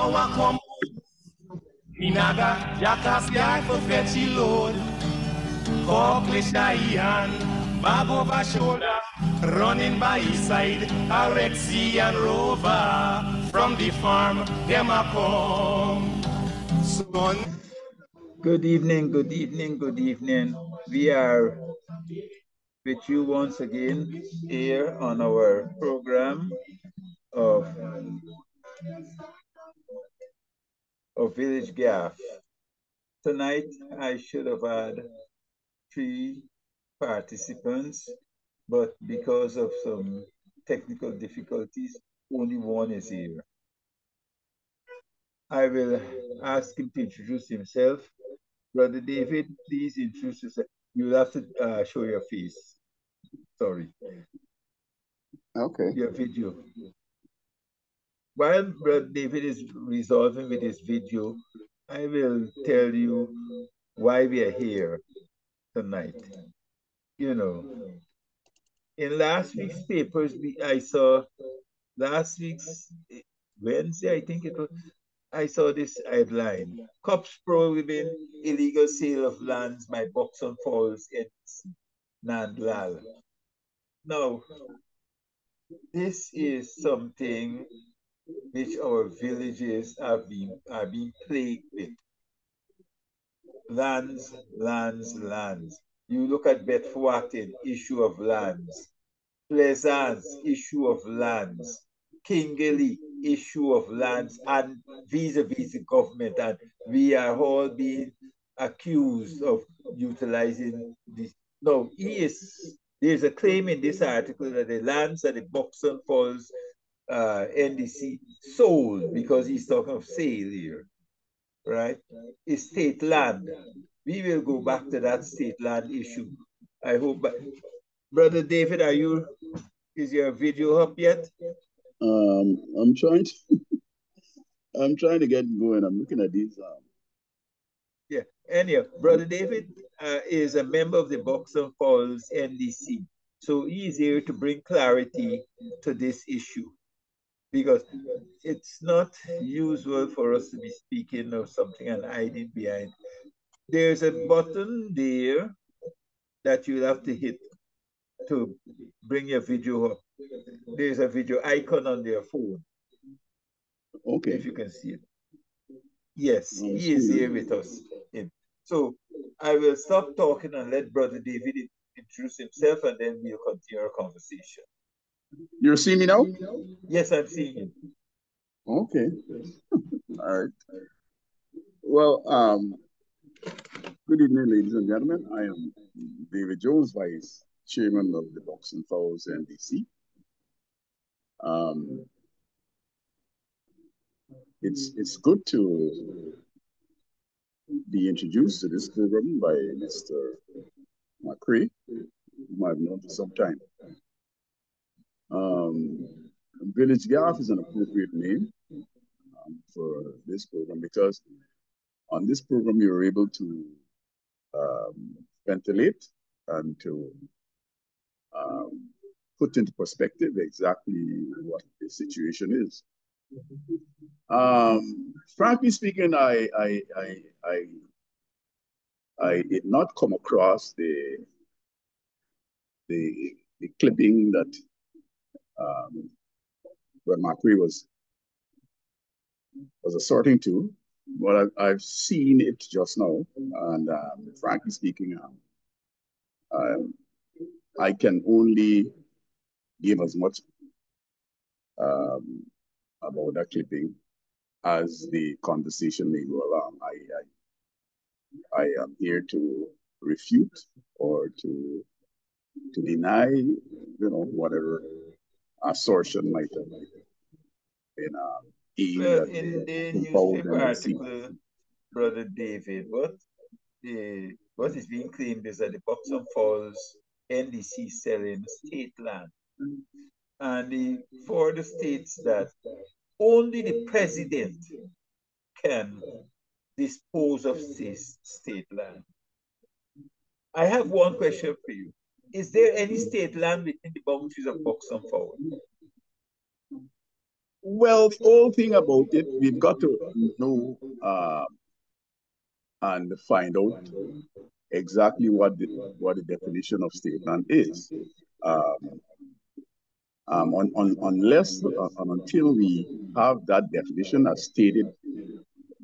come Minaga, Jackass guy for fetchy load. Cocklish Diane, bag over shoulder, running by his side, Alexi and Rover. From the farm, them a come. Son. Good evening, good evening, good evening. We are with you once again here on our program of Village Gaff. Tonight, I should have had 3 participants, but because of some technical difficulties, only 1 is here. I will ask him to introduce himself. Brother David, please introduce yourself. You'll have to show your face. Sorry. Okay. Your video. While Brother David is resolving with his video, I will tell you why we are here tonight. You know, in last week's papers, I saw last week's Wednesday, I think it was, I saw this headline: Cops prohibit illegal sale of lands by Buxton Falls in Nandlal. Now, this is something which our villages are being plagued with. Lands, lands, lands. You look at Betfuatin, issue of lands. Pleasance, issue of lands. Kingelly, issue of lands, and vis-a-vis the government. And we are all being accused of utilizing this. No, there's a claim in this article that the lands at the Buxton Falls NDC sold, because he's talking of sale here, right? It's state land. We will go back to that state land issue. I hope. Brother David, is your video up yet? I'm trying to get going. I'm looking at these. Yeah. Anyhow, Brother David is a member of the Buxton Falls NDC. So he is here to bring clarity to this issue, because it's not usual for us to be speaking of something and hiding behind. There's a button there that you'll have to hit to bring your video up. There's a video icon on their phone. Okay. If you can see it. Yes, he is here with us. So I will stop talking and let Brother David introduce himself, and then we'll continue our conversation. You're seeing me now? Yes, I'm seeing you. Okay. All right. Well, good evening, ladies and gentlemen. I am David Jones, Vice Chairman of the Buxton Falls NDC. It's good to be introduced to this program by Mr. McCray, whom I've known for some time. Village Gaff is an appropriate name for this program, because on this program you're able to ventilate and to put into perspective exactly what the situation is. Frankly speaking, I did not come across the clipping that Brad McCray was asserting to, but I've seen it just now, and frankly speaking, I can only give as much about that clipping as the conversation may go along. I am here to refute or to deny, whatever assertion might have been aimed at in the newspaper article, Brother David, what is being claimed is that the Buxton Falls NDC selling state land, and for the states that only the president can dispose of this state land. I have one question for you. Is there any state land within the boundaries of Buxton Falls? Well, the whole thing about it, we've got to know and find out exactly what the definition of state land is. Um, unless and until we have that definition as stated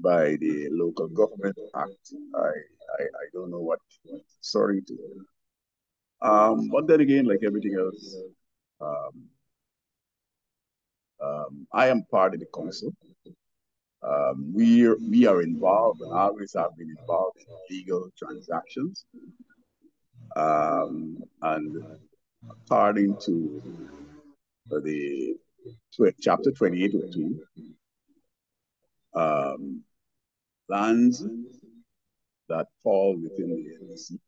by the Local Government Act, I don't know what sorry to. But then again, like everything else, um, I am part of the council. We are involved and always have been involved in legal transactions. And according to the chapter 2802, lands that fall within the NDC,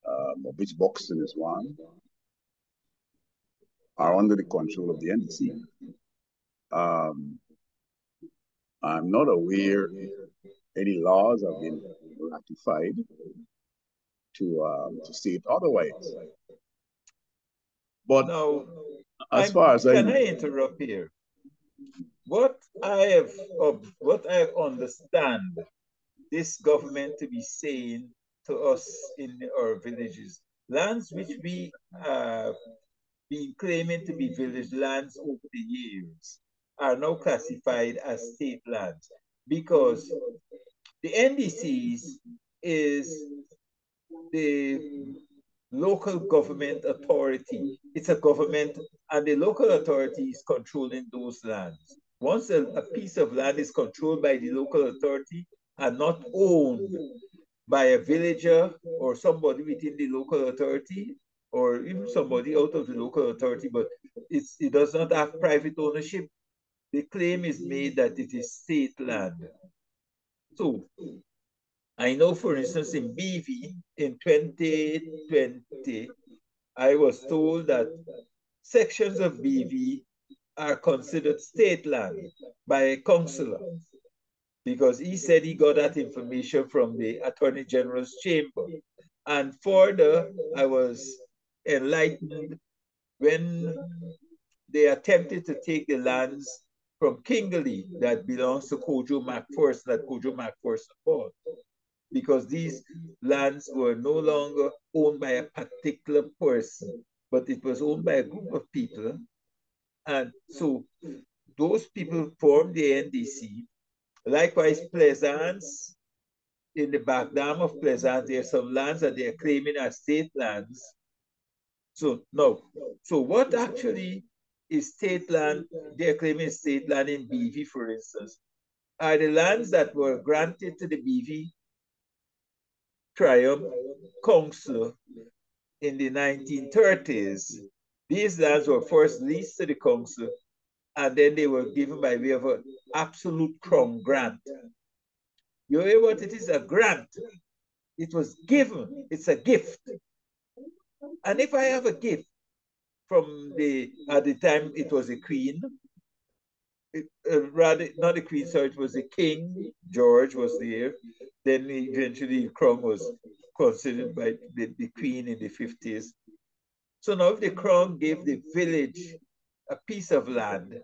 of which Buxton is one, are under the control of the NDC. I'm not aware if any laws have been ratified to state otherwise. But now, as far as can I interrupt here? What I understand this government to be saying to us in our villages, lands which we have been claiming to be village lands over the years are now classified as state lands because the NDCs is the local government authority. It's a government, and the local authority is controlling those lands. Once a piece of land is controlled by the local authority and not owned by a villager or somebody within the local authority, or even somebody out of the local authority, but it does not have private ownership, the claim is made that it is state land. So I know, for instance, in BV in 2020, I was told that sections of BV are considered state land by a councillor because he said he got that information from the Attorney General's chamber. And further, I was enlightened when they attempted to take the lands from Kingley that belongs to Kojo McPherson, that Kojo McPherson bought, because these lands were no longer owned by a particular person, but it was owned by a group of people. And so those people formed the NDC. Likewise, Pleasance, in the back dam of Pleasance, there are some lands that they are claiming as state lands. So no. So what actually is state land? They're claiming state land in BV, for instance, are the lands that were granted to the BV Triumph Council in the 1930s. These lands were first leased to the council, and then they were given by way of an absolute crown grant. You hear what it is? A grant. It was given. It's a gift. And if I have a gift from at the time it was a queen, rather not the queen, sorry, it was the king, George was there. Then eventually the crown was considered by the queen in the 50s. So now if the crown gave the village a piece of land,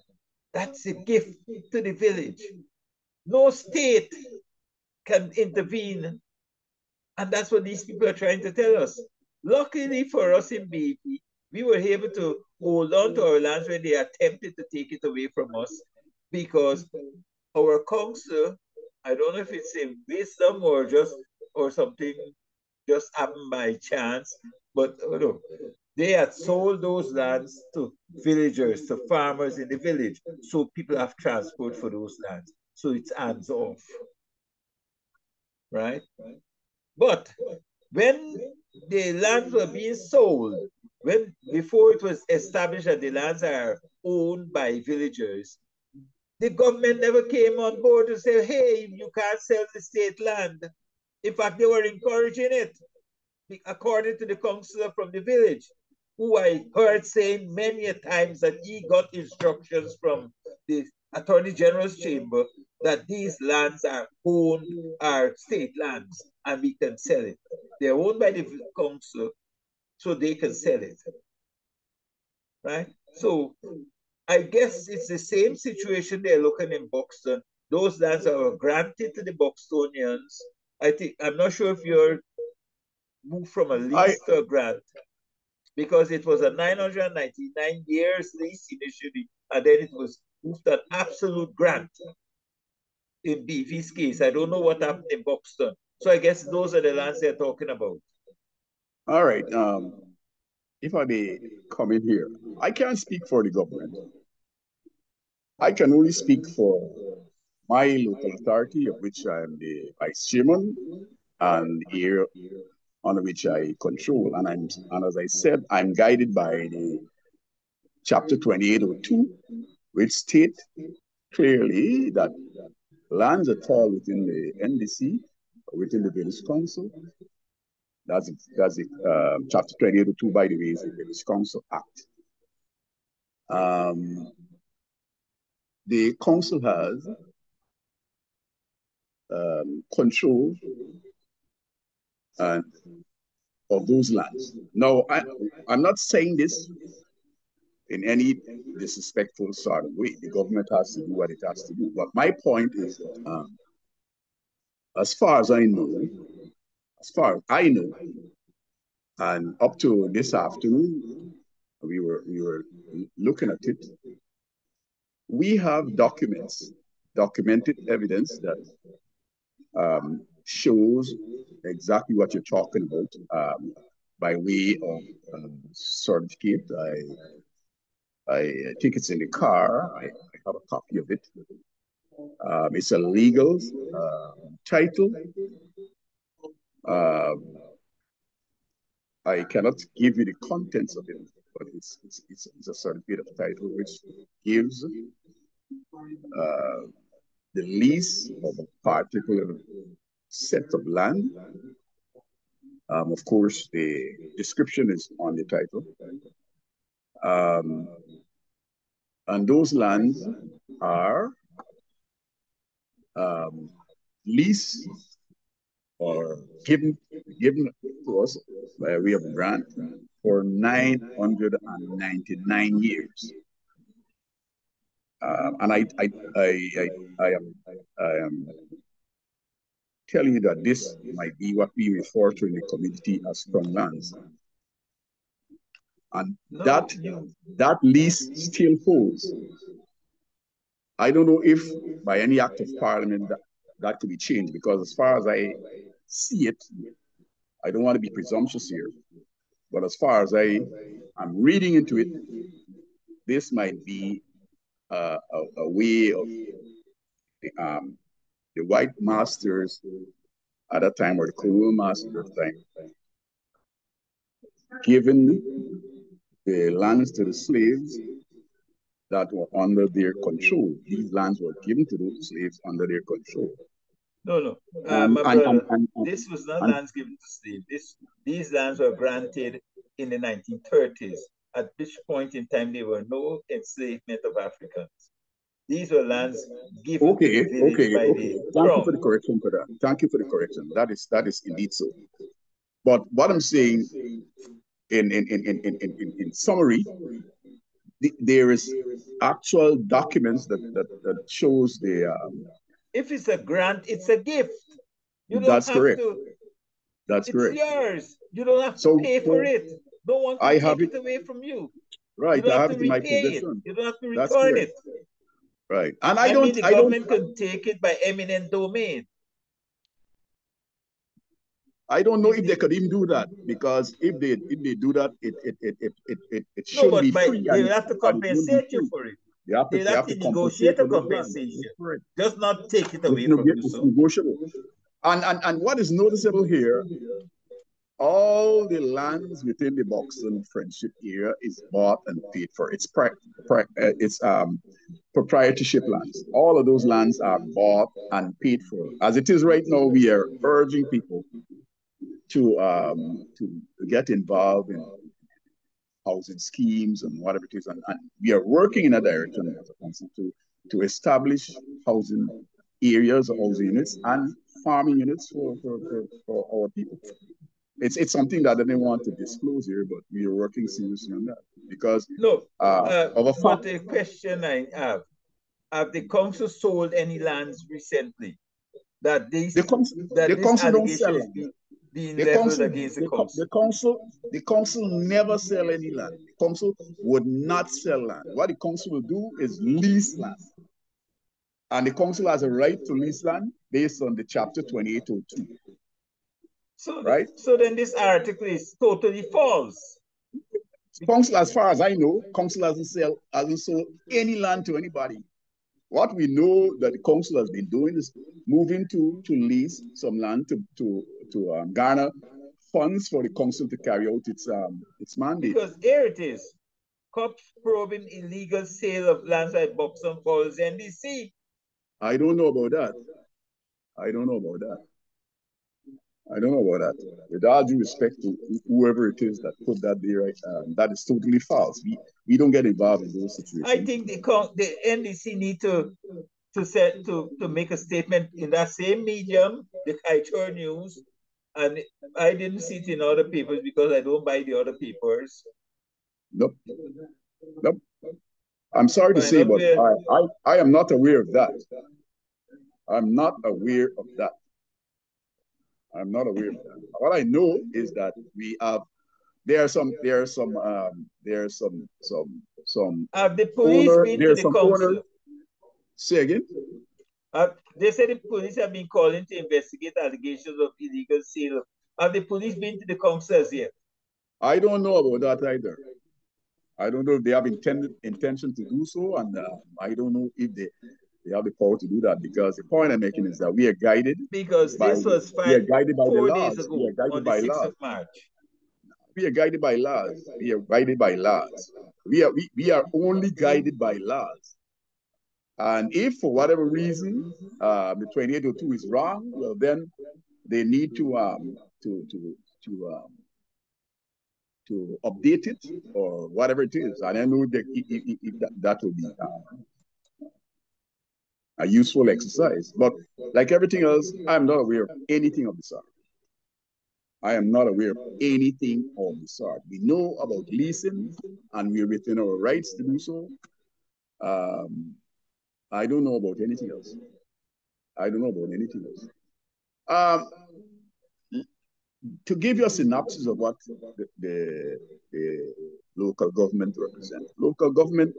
that's a gift to the village. No state can intervene. And that's what these people are trying to tell us. Luckily for us in BV, we were able to hold on to our lands when they attempted to take it away from us, because our council, I don't know if it's in wisdom or something just happened by chance, but no, they had sold those lands to villagers, to farmers in the village, so people have transport for those lands. So it's hands off, right? But when the lands were being sold, before it was established that the lands are owned by villagers, the government never came on board to say, hey, you can't sell the state land. In fact, they were encouraging it, according to the councillor from the village, who I heard saying many a times that he got instructions from the Attorney General's chamber that these lands are state lands and we can sell it. They're owned by the council, so they can sell it. Right? So I guess it's the same situation they're looking in Buxton. Those lands are granted to the Buxtonians. I'm not sure if you're moved from a lease to a grant, because it was a 999 years lease initially, and then it was moved to an absolute grant. In BV's case, I don't know what happened in Buxton. So I guess those are the lands they're talking about. All right. If I may come in here, I can't speak for the government. I can only speak for my local authority, of which I am the vice chairman, and here on which I control. And as I said, I'm guided by the chapter 2802, which state clearly that lands that fall within the NDC, within the village council, that's chapter 2802, by the way, is the Village Council Act. The council has control of those lands. Now, I'm not saying this in any disrespectful sort of way. The government has to do what it has to do. But my point is that as far as I know, and up to this afternoon, we were looking at it. We have documented evidence that shows exactly what you're talking about by way of certificate. I think it's in the car. I have a copy of it. It's a legal title. I cannot give you the contents of it, but it's a certificate of title which gives the lease of a particular set of land. Of course, the description is on the title. And those lands are leased or given to us by way of grant for 999 years. And I am telling you that this might be what we refer to in the community as strong lands. And that lease still holds. I don't know if by any act of parliament that could be changed, because as far as I see it, I don't want to be presumptuous here, but as far as I'm reading into it, this might be a way of the white masters at that time, or the colonial masters at that time, giving the lands to the slaves that were under their control. These lands were given to those slaves under their control. No. My brother, this was not lands given to slaves. These lands were granted in the 1930s, at which point in time there were no enslavement of Africans. These were lands given to the village by the Thank you for the correction for that. Thank you for the correction. That is indeed so. But what I'm saying in summary, there is actual documents that shows the if it's a grant, it's a gift. You don't that's have correct. To. That's correct. It's yours. You don't have to pay for it. No one can take it away from you. Right. You don't I have have to it in my repay possession. it. You don't have to return it. Right. And I mean, the government can take it by eminent domain. I don't know if they could even do that, because if they do that, it shouldn't be free. They will have to compensate you for it. They have to negotiate a compensation. Just not take it away from you. It's negotiable. And what is noticeable here, all the lands within the Buxton Friendship area is bought and paid for. It's proprietorship lands. All of those lands are bought and paid for. As it is right now, we are urging people to get involved in housing schemes and whatever it is, and we are working in a direction as a council to establish housing areas, housing units, and farming units for our people. It's something that I didn't want to disclose here, but we are working seriously on that. because No, of a but fact, the question I have the council sold any lands recently that the this council don't allegation sell is land. being The leveled council, against the council? the council never sell any land. The council would not sell land. What the council will do is lease land. And the council has a right to lease land based on the chapter 2802. So, right? So then this article is totally false. Council, as far as I know, council hasn't sold any land to anybody. What we know that the council has been doing is moving to lease some land to garner funds for the council to carry out its mandate. Because here it is, cops probing illegal sale of lands at Buxton Falls, NDC. I don't know about that. I don't know about that. I don't know about that. With all due respect to whoever it is that put that there, that is totally false. We don't get involved in those situations. I think the NDC need to make a statement in that same medium, the Kaieteur News, and I didn't see it in other papers because I don't buy the other papers. Nope. Nope. I'm sorry to say, but I am not aware of that. I'm not aware of that. I'm not aware of that. What I know is that there are some Have the police been to the council? Say again? They said the police have been calling to investigate allegations of illegal sale. Have the police been to the council as yet? I don't know about that either. I don't know if they have intention to do so, and I don't know if they have the power to do that, because the point I'm making is that we are guided. Because this was filed 4 days ago, on the 6th of March. We are guided by laws. We are guided by laws. We are only guided by laws. And if for whatever reason the 2802 is wrong, well then they need to update it or whatever it is. And I know that if that will be a useful exercise. But like everything else, I'm not aware of anything of the sort. I am not aware of anything of the sort. We know about leasing, and we're within our rights to do so. I don't know about anything else. I don't know about anything else. To give you a synopsis of what the local government represents. Local government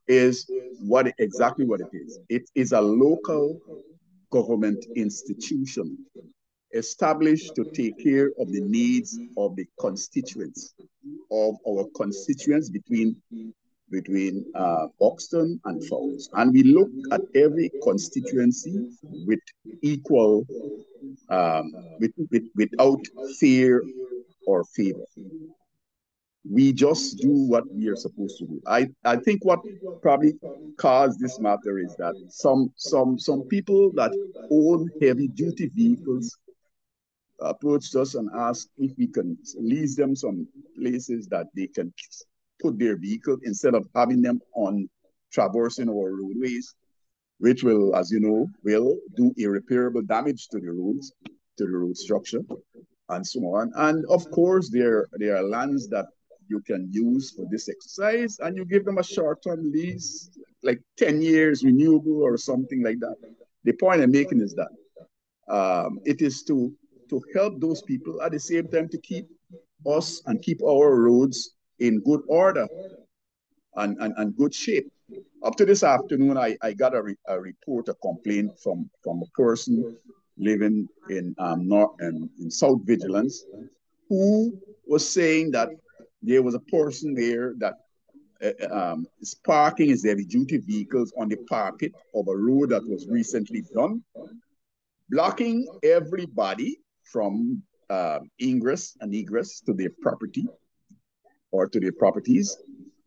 is exactly what it is. It is a local government institution established to take care of the needs of the constituents, of our constituents between Buxton and Falls. And we look at every constituency with equal, without fear or favor. We just do what we are supposed to do. I think what probably caused this matter is that some people that own heavy duty vehicles approached us and asked if we can lease them some places that they can put their vehicle instead of having them on traversing our roadways, which will, as you know, will do irreparable damage to the roads, to the road structure, and so on. And of course, there are lands that you can use for this exercise, and you give them a short-term lease, like 10 years renewable or something like that. The point I'm making is that it is to help those people, at the same time to keep us and keep our roads in good order and good shape. Up to this afternoon, I got a report, a complaint from a person living in South Vigilance, who was saying that there was a person there that is parking his heavy-duty vehicles on the parapet of a road that was recently done, blocking everybody from ingress and egress to their property or to their properties.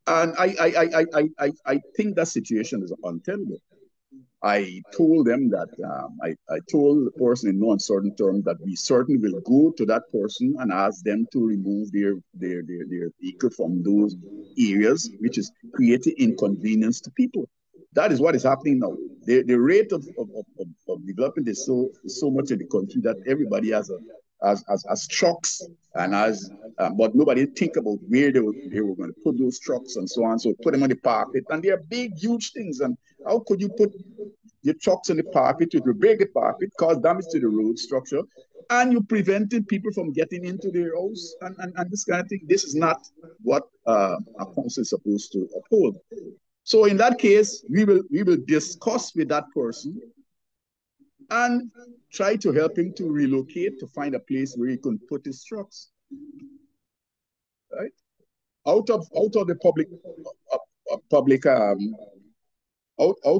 And I think that situation is untenable. I told them that I told the person in no uncertain terms that we certainly will go to that person and ask them to remove their vehicle from those areas, which is creating inconvenience to people. That is what is happening now. The rate of development is so much in the country that everybody has as trucks, and as but nobody think about where they were going to put those trucks and so on. So put them on the parapet, and they are big, huge things. And how could you put your trucks on the parapet? It will break the parapet, cause damage to the road structure, and you preventing people from getting into their house and this kind of thing. This is not what a council is supposed to uphold. So in that case, we will discuss with that person and try to help him to relocate, to find a place where he can put his trucks. Right? Out of the out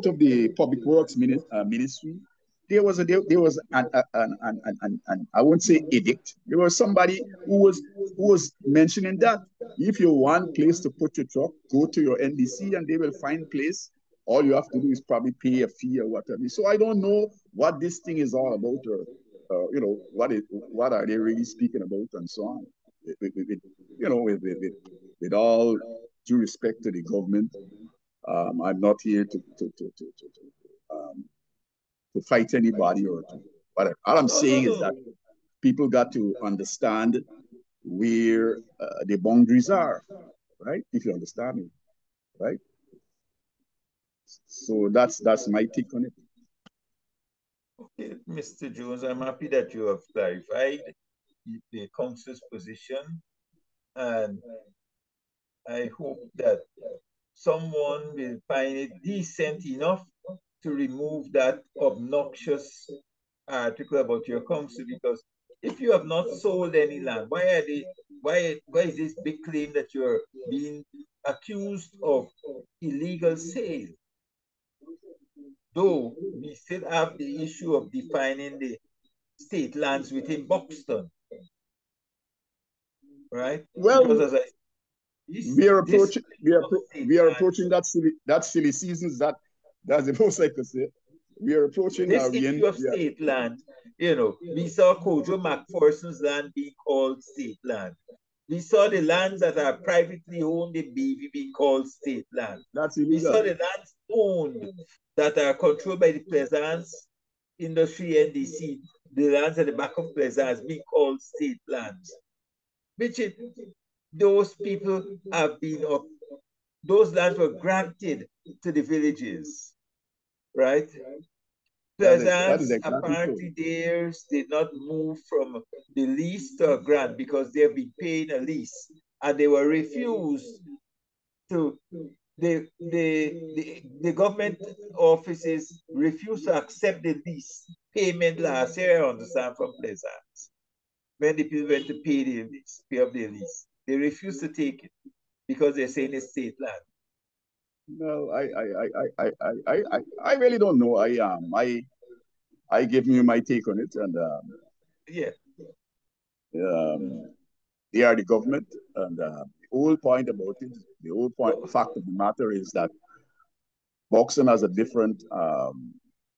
of the public works ministry, there was an I won't say edict. There was somebody who was mentioning that if you want place to put your truck, go to your NDC and they will find place. All you have to do is probably pay a fee or whatever. So I don't know what this thing is all about, or you know, what are they really speaking about, and so on. With all due respect to the government, I'm not here to fight anybody or to whatever. All I'm saying is that people got to understand where the boundaries are, right? If you understand me, right? So that's my take on it. Okay, Mr. Jones, I'm happy that you have clarified the council's position, and I hope that someone will find it decent enough to remove that obnoxious article about your council, because if you have not sold any land, why is this big claim that you're being accused of illegal sale? Though we still have the issue of defining the state lands within Buxton, right? Well, because as we are approaching that silly seasons. That's the most I could say. We are approaching this issue of state land. You know, we saw Kojo McPherson's land being called state land. We saw the lands that are privately owned in BV being called state land. That's illegal. We saw the lands owned that are controlled by the Plaisance Industry NDC, the lands at the back of Plaisance being called state lands. Which those people have been up, those lands were granted to the villages, right? Plaisance, exactly apparently theirs did not move from the lease to a grant because they've been paying a lease, and they were refused to, the government offices refused to accept the lease payment last year, I understand, from Plaisance. When the people went to pay the lease, pay up their lease, they refused to take it because they're saying it's state land. No, I really don't know. I give you my take on it, and yeah, they are the government, and the whole point about it, the whole fact of the matter is that Buxton has a different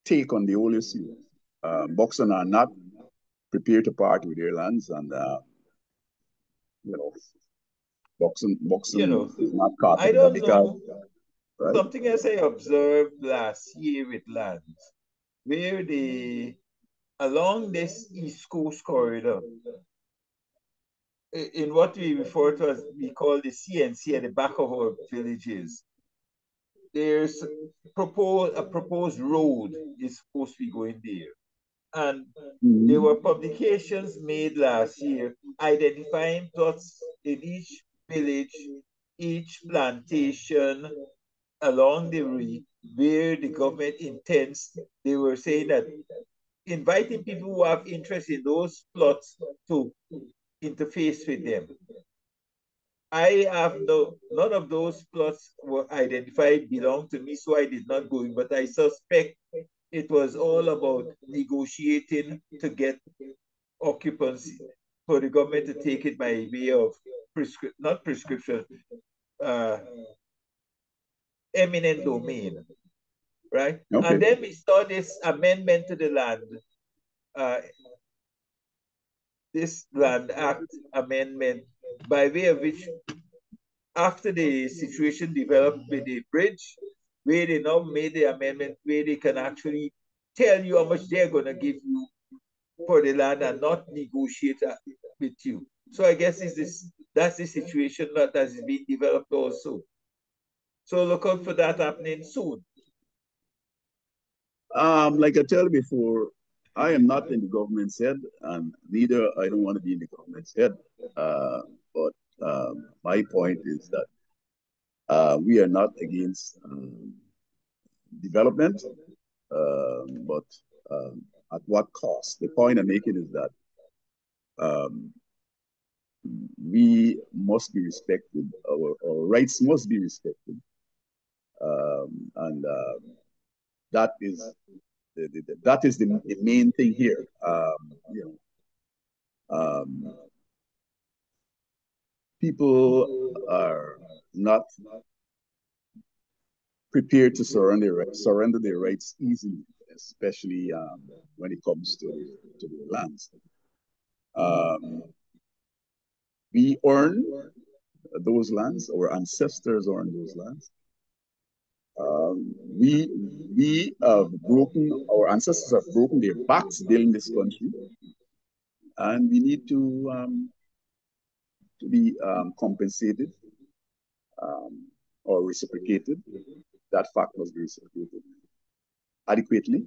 take on the whole issue. Buxton are not prepared to part with their lands, and Buxton is not caught. I don't know. Right? Something else I observed last year with lands, where along this East Coast corridor, in what we refer to as, we call the CNC at the back of our villages, there's a proposed road is supposed to be going there. And there were publications made last year identifying plots in each village, each plantation along the route where the government intends. They were saying that inviting people who have interest in those plots to interface with them. I have none of those plots were identified belong to me, so I did not go in, but I suspect it was all about negotiating to get occupancy for the government to take it by way of eminent domain, right? Okay. And then we saw this amendment to the this Land Act amendment, by way of which, after the situation developed with the bridge, where they now made the amendment where they can actually tell you how much they're going to give you for the land and not negotiate with you. So I guess that's the situation that is being developed also. So look out for that happening soon. Like I told you before, I am not in the government's head, and neither I don't want to be in the government's head. But my point is that we are not against development, but at what cost? The point I'm making is that um, we must be respected. Our rights must be respected, and that is the main thing here. People are not prepared to surrender their rights easily, especially when it comes to the lands. We earn those lands, our ancestors earned those lands. We have broken, our ancestors have broken their backs building this country, and we need to be compensated or reciprocated. That fact must be reciprocated adequately.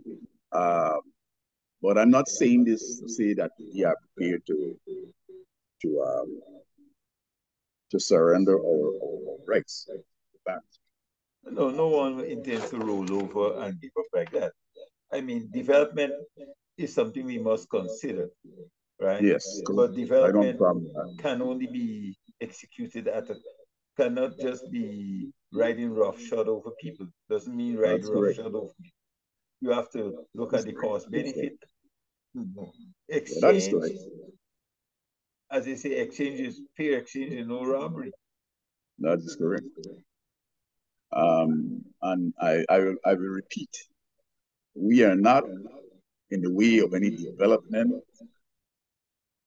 But I'm not saying this to say that we are prepared to surrender our rights. No, no one intends to roll over and give up like that. I mean, development is something we must consider, right? Yes, but development can only be executed cannot just be riding roughshod over people. Doesn't mean riding roughshod over people. You have to look at the cost benefit. Exchange, as they say, exchange is fair exchange and no robbery. That is correct. And I will repeat, we are not in the way of any development,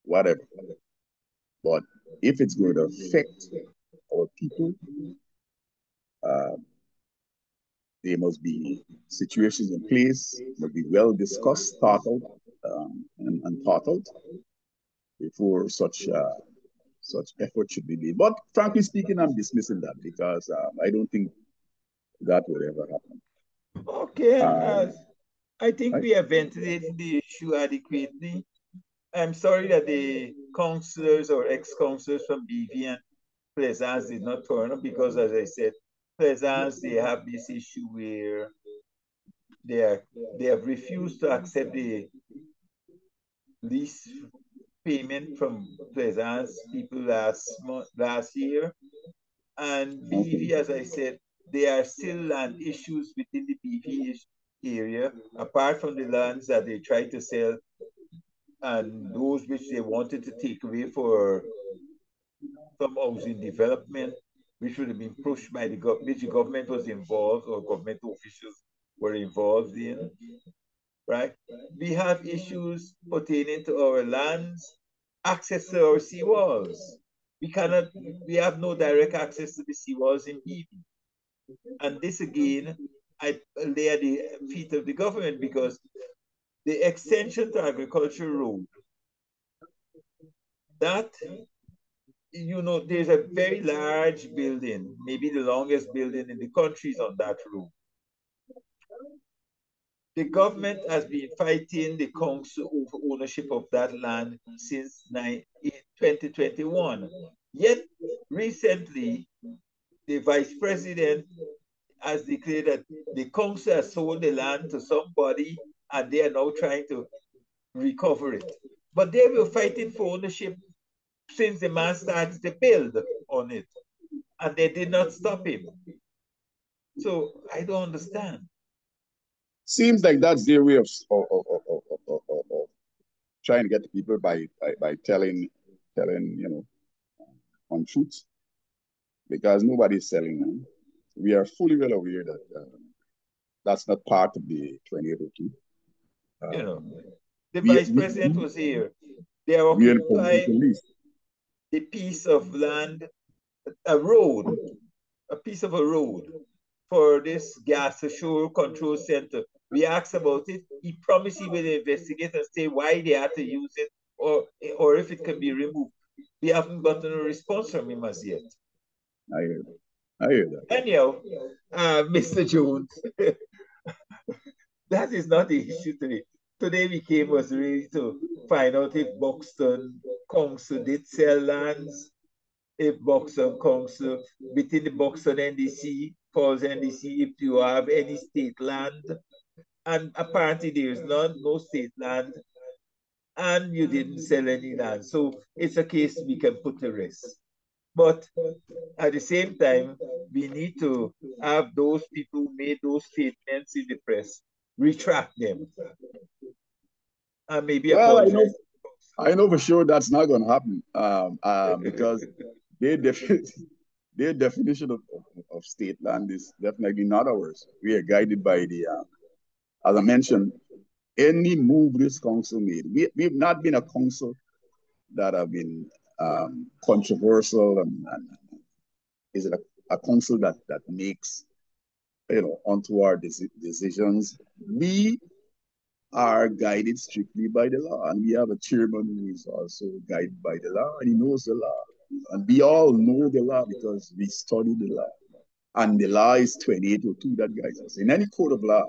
whatever. But if it's going to affect our people, there must be situations in place, must be well discussed, thought out, and thought out before such effort should be made. But frankly speaking, I'm dismissing that because I don't think that will ever happen. Okay, I think we have ventilated the issue adequately. I'm sorry that the councillors or ex-councillors from BV and Plaisance did not turn up because, as I said, Plaisance, they have this issue where they have refused to accept the lease payment from Plaisance people last year. And BV, as I said, there are still land issues within the BV area, apart from the lands that they tried to sell and those which they wanted to take away for some housing development, which would have been pushed by the government, which the government was involved or government officials were involved in, right? We have issues pertaining to our lands, access to our seawalls. We have no direct access to the seawalls in BV. And this again, I lay at the feet of the government because the extension to Agriculture Road, that, there's a very large building, maybe the longest building in the country is on that road. The government has been fighting the council over ownership of that land since 2021. Yet, recently, the vice president has declared that the council has sold the land to somebody and they are now trying to recover it. But they were fighting for ownership since the man started to build on it, and they did not stop him. So I don't understand. Seems like that's their way of trying to get the people by telling untruths, because nobody's selling them. We are fully well aware that that's not part of the 2802. The vice president was here. They are occupying the piece of land, a piece of a road for this gas ashore control center, We asked about it. He promised he will investigate and say why they had to use it or if it can be removed. We haven't gotten a response from him as yet. I hear that. I hear that. Anyhow, Mr. Jones, that is not the issue today. Today we came was really to find out if Buxton Council did sell lands, if Buxton Council, between the Buxton NDC, Falls NDC, if you have any state land. And apparently there is none, no state land, and you didn't sell any land. So it's a case we can put to rest. But at the same time, we need to have those people who made those statements in the press retract them and maybe apologize. I know for sure that's not going to happen because their definition of state land is definitely not ours. We are guided by the, as I mentioned, any move this council made. We've not been a council that have been controversial and is it a council that makes, untoward decisions. We are guided strictly by the law, and we have a chairman who is also guided by the law, and he knows the law. And we all know the law because we study the law. And the law is 2802 that guides us. In any code of law,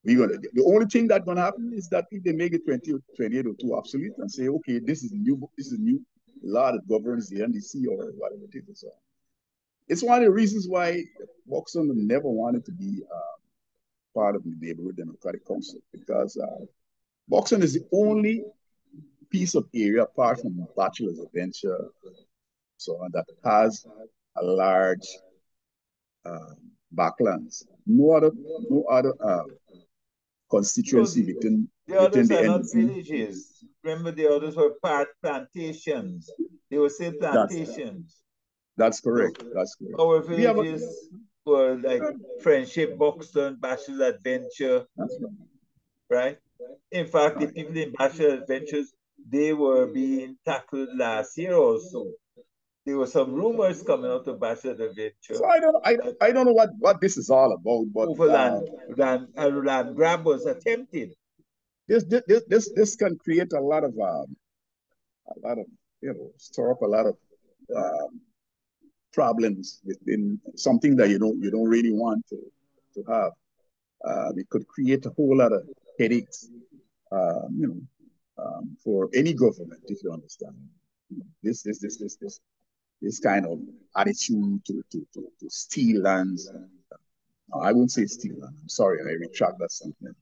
the only thing that's gonna happen is that if they make it 2802 obsolete and say, okay, this is a new law that governs the NDC or whatever it is. So it's one of the reasons why Buxton never wanted to be part of the Neighborhood Democratic Council, because Buxton is the only piece of area apart from Bachelor's Adventure, so that has a large backlands. No other constituency within the others the are not NDC. villages. Remember, the others were plantations. They were still plantations. That's correct. That's correct. Our villages were like Friendship, Buxton, Bachelor's Adventure. That's right. In fact, the people in Bachelor's Adventures, they were being tackled last year also. There were some rumors coming out of Bachelor's Adventure. So I don't know what this is all about, but overland land grab was attempted. This can create a lot of stir up a lot of problems within something that you don't really want to have. It could create a whole lot of headaches, for any government, if you understand. This kind of attitude to steal lands. I wouldn't say steal land. I'm sorry, I retract that sentiment.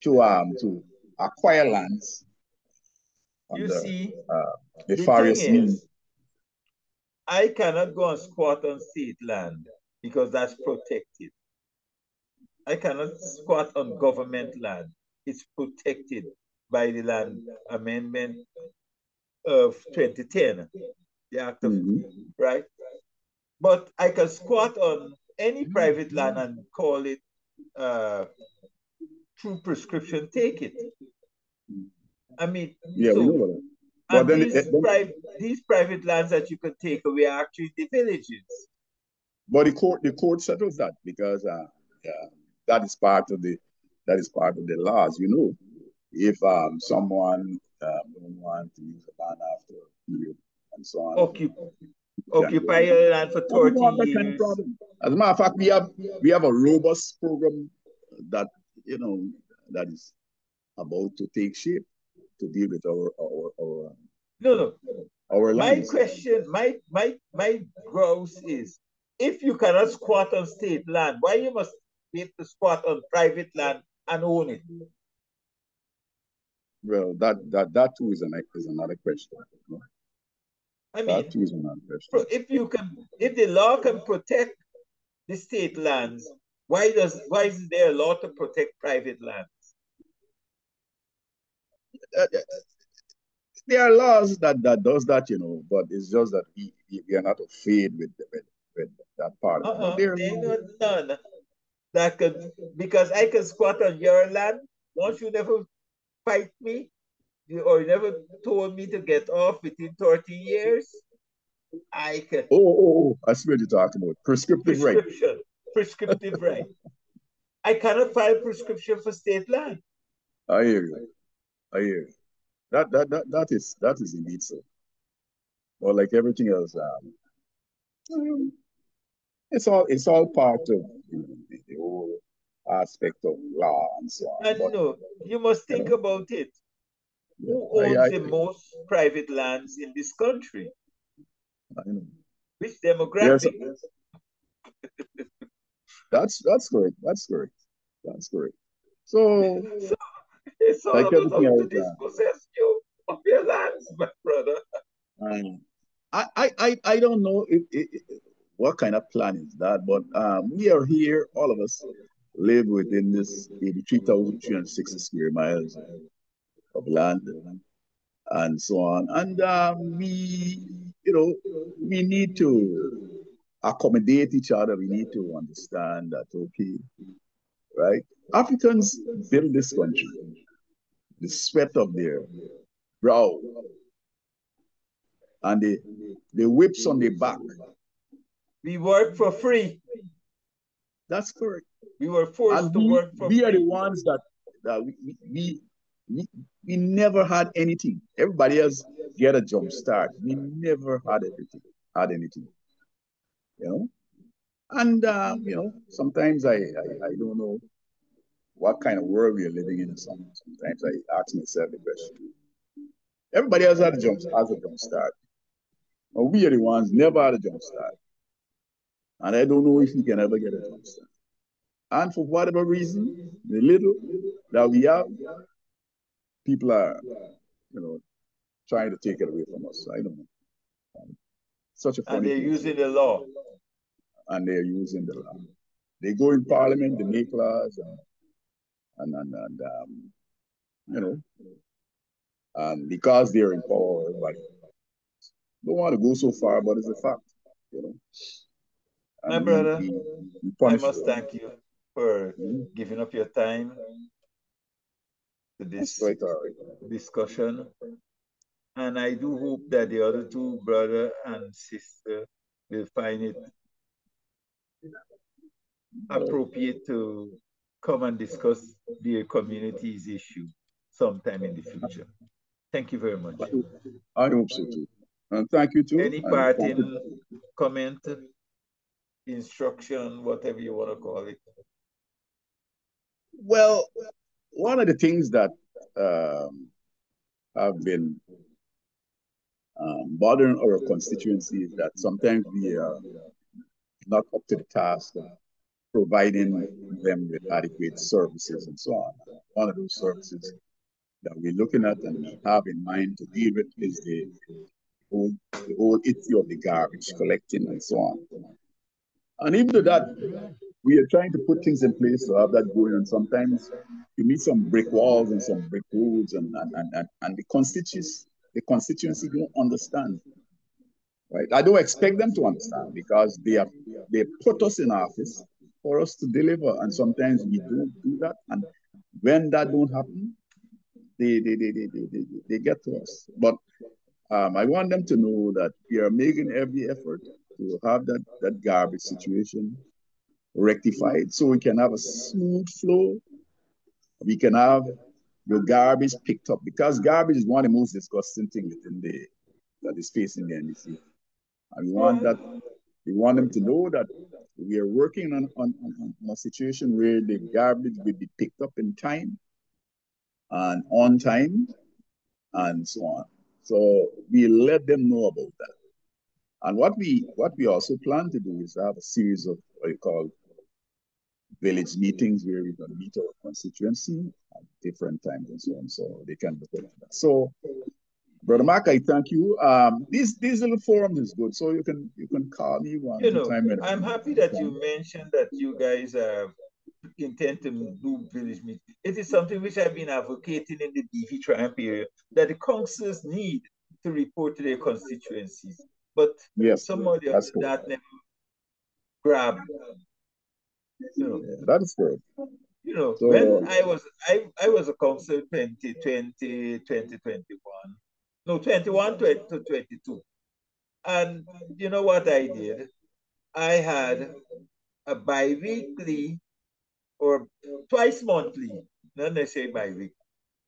To acquire lands. You see, nefarious means. I cannot go and squat on state land because that's protected. I cannot squat on government land. It's protected by the Land Amendment of 2010, the Act of, right? But I can squat on any private land and call it through prescription, take it. I mean, yeah, we know that. And these private lands that you can take away are actually the villages. But the court settles that because that is part of the laws. If someone don't want to use a land after a period and so on, occupy your land for 30 years. As a matter of fact, we have a robust program that that is about to take shape to deal with our my lands. question, my grouse is, if you cannot squat on state land, why you must be able to squat on private land and own it? Well, that too is another question. I mean, that too is another question. If the law can protect the state lands, why is there a law to protect private lands? There are laws that does that, but it's just that we are not afraid with that part. There are none that could, because I can squat on your land. Once you never fight me, or you never told me to get off within 30 years, I can. Oh, I see what you're talking about. Prescriptive right. Prescriptive right. I cannot file prescription for state land. I hear you. I hear you. That is indeed so. Well, like everything else, it's all part of the whole aspect of law and so on. And But you must you think know, about it. yeah, Who owns the most private lands in this country? I know. Which Yes, demographic? that's correct. That's correct. That's correct. So, So it's all like about everything how to else, dispossess you of your lands, my brother. um, I don't know what kind of plan is that, but we are here, all of us live within this 83,360 square miles of land and so on. And we need to accommodate each other. We need to understand that, okay, right? Africans build this country, the sweat of their brow and the whips on their back. We work for free. That's correct. We were forced And to work for we are the free. ones that we never had anything. Everybody else get a jump start. We never had anything, you know. And sometimes I don't know what kind of world we are living in. Sometimes I ask myself the question. Everybody else has a jump start. But we are the ones never had a jump start. And I don't know if we can ever get a jump start. And for whatever reason, the little that we have, people are, trying to take it away from us. I don't know. Such a And funny they're thing. using the law. And they're using the law. They go in parliament, they make laws, and you know, and because they're in power, everybody don't want to go so far, but it's a fact, you know. My And brother, we I punish must them. thank you for giving up your time to That's this quite all right. discussion. And I do hope that the other two, brother and sister, will find it appropriate to come and discuss their community's issue sometime in the future. Thank you very much. I hope so too. And thank you too. Any And thank you. parting comment, instruction, whatever you want to call it? Well, one of the things that have been bothering our constituency is that sometimes we are not up to the task of providing them with adequate services and so on. One of those services that we're looking at and have in mind to deal with is the whole issue of the garbage collecting and so on. And even though that we are trying to put things in place to have that going, and sometimes you meet some brick walls and some brick roads, and the constituency don't understand. Right? I don't expect them to understand because they put us in office for us to deliver, and sometimes we don't do that. And when that don't happen, they get to us. But I want them to know that we are making every effort to have that garbage situation rectified so we can have a smooth flow. We can have your garbage picked up because garbage is one of the most disgusting things within that is facing the NDC. And we want them to know that we are working on a situation where the garbage will be picked up in time and on time and so on. So we let them know about that. And what we also plan to do is have a series of what you call village meetings where we're going to meet our constituency at different times and so on. So they can look at that. So Brother Mark, I thank you. This little forum is good, so you can call me one time. I'm happy that you mentioned that you guys intend to do village meetings. It is something which I've been advocating in the DV triumph period, that the councils need to report to their constituencies. But some of that never grabbed. That is good. So, when I was a council 2021. No, 21 to 22. And you know what I did? I had a bi-weekly or twice monthly, not necessarily bi-weekly,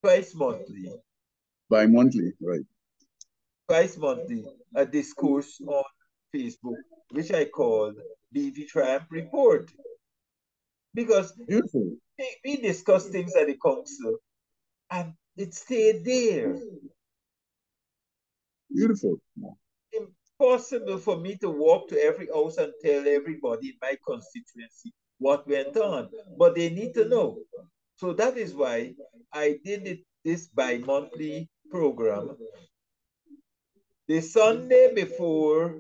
twice monthly, Bi-monthly, right. twice monthly, a discourse on Facebook, which I called BV Triumph Report. Because Beautiful. we discussed things at the council and it stayed there. Beautiful. Impossible for me to walk to every house and tell everybody in my constituency what went on, but they need to know. So that is why I did this bi-monthly program. The Sunday before,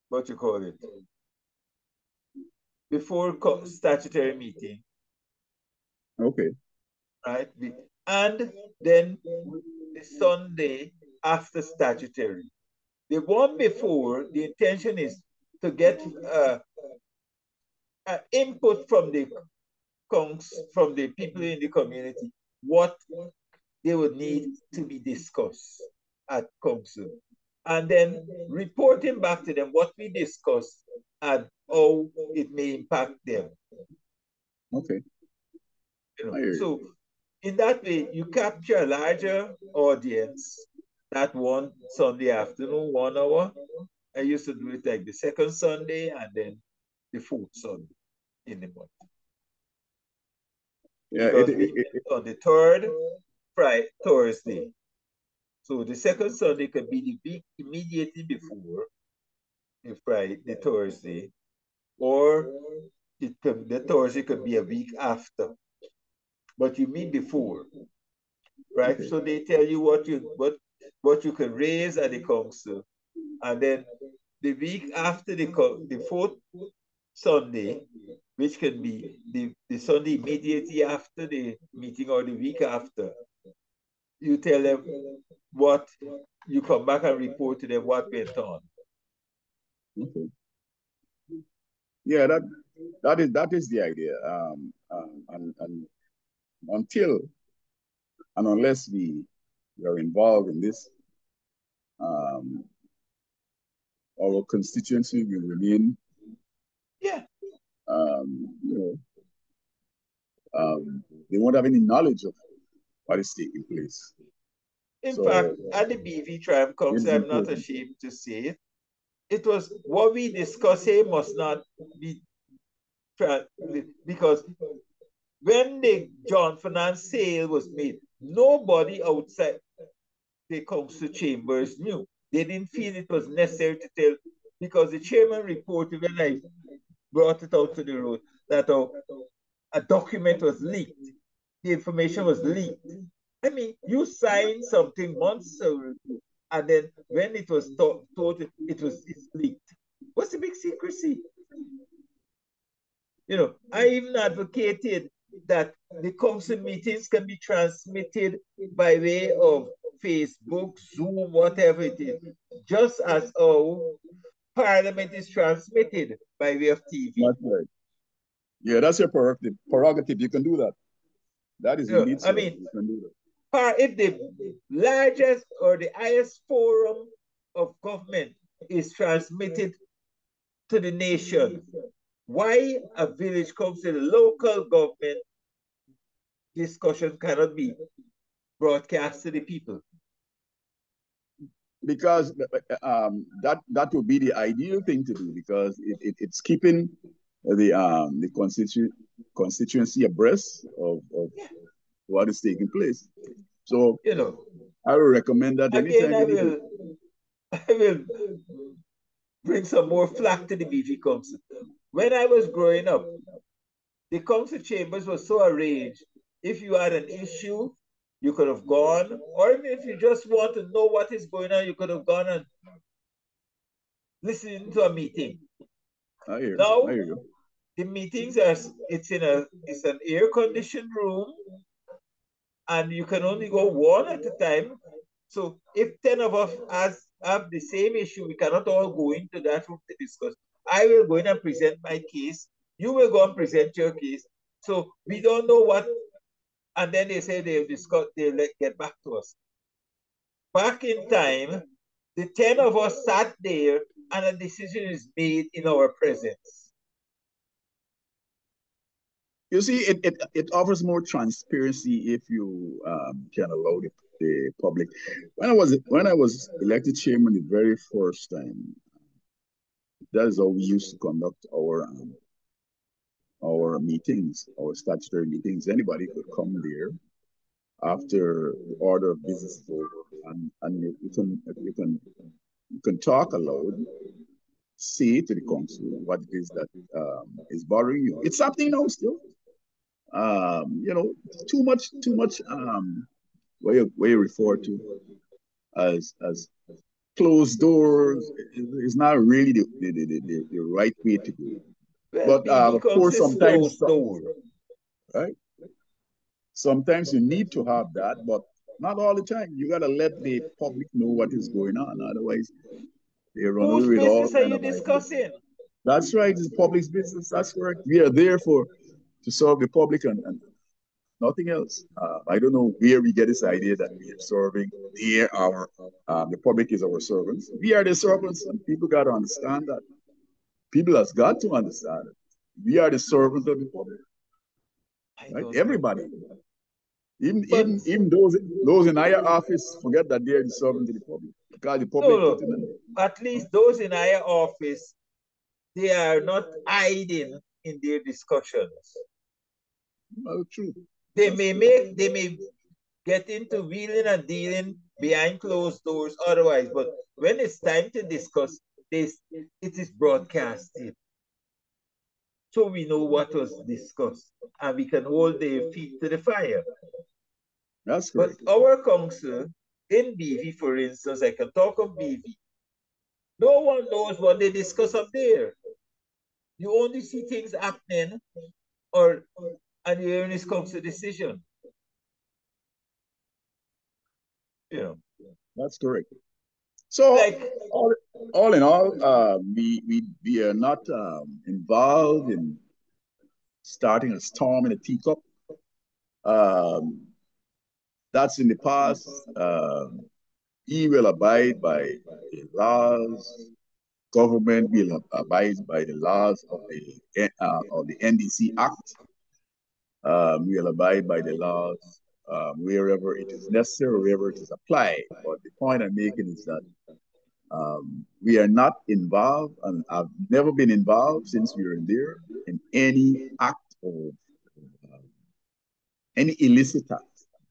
what you call it, before statutory meeting. Okay. Right? And then the Sunday after statutory. The one before, the intention is to get input from the people in the community, what they would need to be discussed at council. And then reporting back to them what we discussed and how it may impact them. Okay. So in that way, you capture a larger audience that one Sunday afternoon, 1 hour. I used to do it like the second Sunday and then the fourth Sunday in the month. Yeah, because we met on the third Thursday. So the second Sunday could be the week immediately before the Thursday, or the Thursday could be a week after. But you meet before, right? Okay. So they tell you what you can raise at the council, and then the week after the fourth Sunday, which can be the Sunday immediately after the meeting or the week after, you tell them what you come back and report to them what went on. Okay. Yeah, that is the idea. And until and unless we are involved in this, our constituency will remain. Yeah. They won't have any knowledge of what is taking place. In fact, at the BV Triumph Council, I'm not ashamed to say it. It was what we discuss here must not be because when the John Finance sale was made, nobody outside the council chambers knew. They didn't feel it was necessary to tell because the chairman reported when I brought it out to the road that a document was leaked. The information was leaked. I mean, you signed something months ago, and then when it was told it's leaked. What's the big secrecy? I even advocated that the council meetings can be transmitted by way of Facebook, Zoom, whatever it is, just as how Parliament is transmitted by way of TV. That's right. Yeah, that's your prerogative. You can do that. That is indeed so. You can do that. If the largest or the highest forum of government is transmitted to the nation, why a village council, local government discussion cannot be broadcast to the people? Because that would be the ideal thing to do, because it's keeping the constituency abreast of what is taking place. So I will recommend that again, I will bring some more flack to the BV Council. When I was growing up, the council chambers were so arranged. If you had an issue, you could have gone, or even if you just want to know what is going on, you could have gone and listened to a meeting. I hear you. The meetings it's an air-conditioned room, and you can only go one at a time. So if 10 of us have the same issue, we cannot all go into that room to discuss. I will go in and present my case. You will go and present your case. So we don't know what, and then they say they'll get back to us. Back in time, the 10 of us sat there and a decision is made in our presence. You see, it offers more transparency if you can allow the public. When I was elected chairman the very first time, that is how we used to conduct our meetings, our statutory meetings. Anybody could come there after the order of business is over, and you can talk aloud, say to the council what it is that is bothering you. It's happening now still. You know, too much where you refer to as closed doors is not really the right way to go. Well, But BV of course, Council is sometimes, closed door. right? Sometimes you need to have that, but not all the time. You gotta let the public know what is going on. Otherwise, they run away Whose with all business are kind you of ideas. discussing? That's right. It's public business. That's correct. We are there to serve the public and nothing else. I don't know where we get this idea that we are serving. The public is our servants. We are the servants, and people got to understand that. People has got to understand it. We are the servants of the public, I right? don't know. Everybody, But even those in higher office, forget that they are the servants of the public because the public no, put in them. at least those in higher office, they are not hiding in their discussions. Well, true. They That's may true. make, they may get into wheeling and dealing behind closed doors otherwise, but when it's time to discuss this, it is broadcasted. So we know what was discussed and we can hold their feet to the fire. That's But correct. our council in BV, for instance, I can talk of BV. No one knows what they discuss up there. You only see things happening or and you only comes to decision. You know. That's correct. So Like all in all, we are not involved in starting a storm in a teacup. Um, that's in the past. He will abide by the laws. Government will abide by the laws of the NDC Act. We will abide by the laws wherever it is necessary, wherever it is applied. But the point I'm making is that we are not involved, and I've never been involved since we were in there in any act of any illicit act.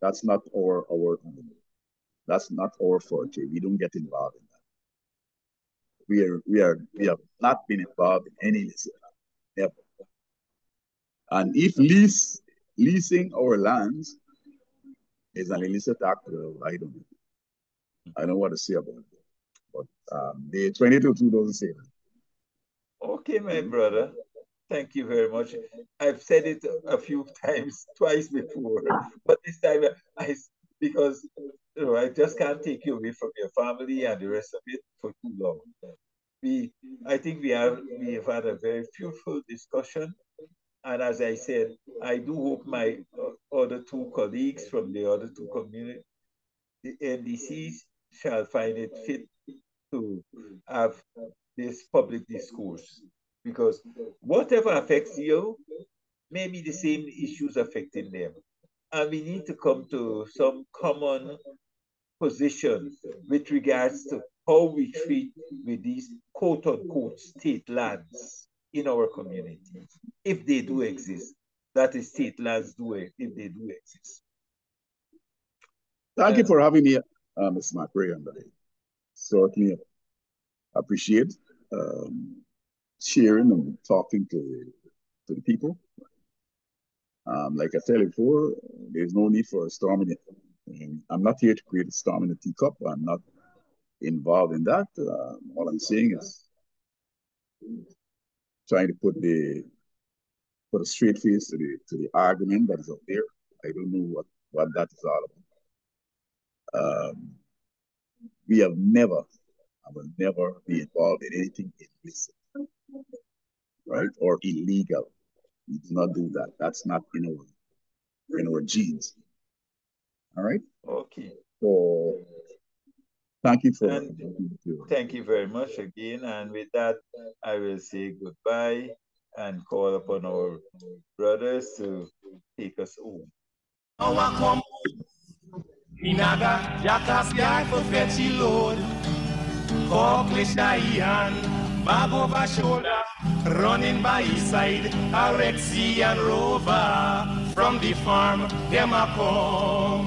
That's not our that's not our forte. We don't get involved in that. We have not been involved in any illicit act, never. And if leasing our lands is an illicit act, well, I don't know what to say about it. But the 22 doesn't say that. okay, my brother. Thank you very much. I've said it a few times, twice before, but this time because I just can't take you away from your family and the rest of it for too long. We, I think we have had a very fruitful discussion, and as I said, I do hope my other two colleagues from the other two community, the NDCs, shall find it fit to have this public discourse because whatever affects you may be the same issues affecting them. And we need to come to some common position with regards to how we treat with these quote unquote state lands in our communities, if they do exist. That is, state lands do if they do exist. Thank you for having me, Mr. McRae, and I certainly appreciate sharing and talking to the people. Like I said before, there's no need for a storm in it. I'm not here to create a storm in the teacup. I'm not involved in that. All I'm saying is trying to put a straight face to the argument that is out there. I don't know what that is all about. We have never, I will never be involved in anything illicit, right, or illegal. We do not do that. That's not in our genes. All right. Okay. So Thank you for And thank you very much again. And with that, I will say goodbye and call upon our brothers to take us home. Minaga, Jackass guy for fetchy load. Bag over shoulder, running by his side, a Rexy and Rover. From the farm, them a come.